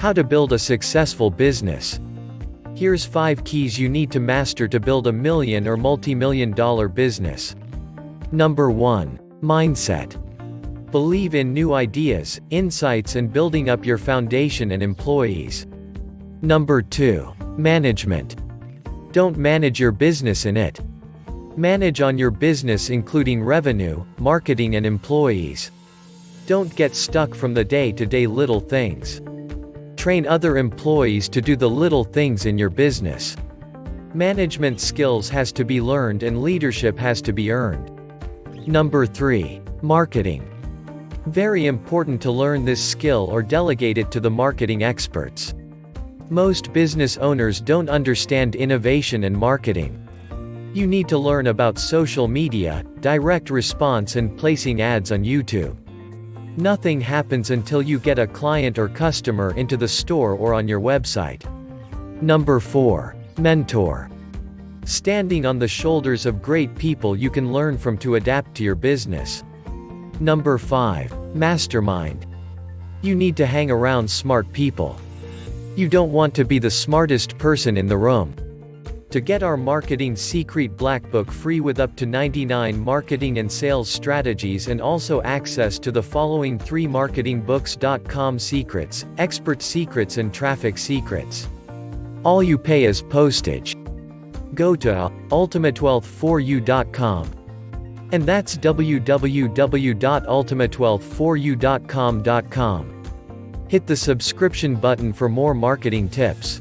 How to build a successful business. Here's 5 keys you need to master to build a million or multi-million-dollar business. Number 1. Mindset. Believe in new ideas, insights and building up your foundation and employees. Number 2. Management. Don't manage your business in it. Manage on your business including revenue, marketing and employees. Don't get stuck from the day-to-day little things. Train other employees to do the little things in your business. Management skills has to be learned and leadership has to be earned. Number 3. Marketing. Very important to learn this skill or delegate it to the marketing experts. Most business owners don't understand innovation and marketing. You need to learn about social media, direct response and placing ads on YouTube. Nothing happens until you get a client or customer into the store or on your website. Number 4. Mentor. Standing on the shoulders of great people you can learn from to adapt to your business. Number 5. Mastermind. You need to hang around smart people. You don't want to be the smartest person in the room. To get our Marketing Secret Black Book free with up to 99 marketing and sales strategies and also access to the following 3 marketingbooks.com secrets, expert secrets and traffic secrets. All you pay is postage. Go to ultimatewealth4u.com. And that's www.ultimatewealth4u.com. Hit the subscription button for more marketing tips.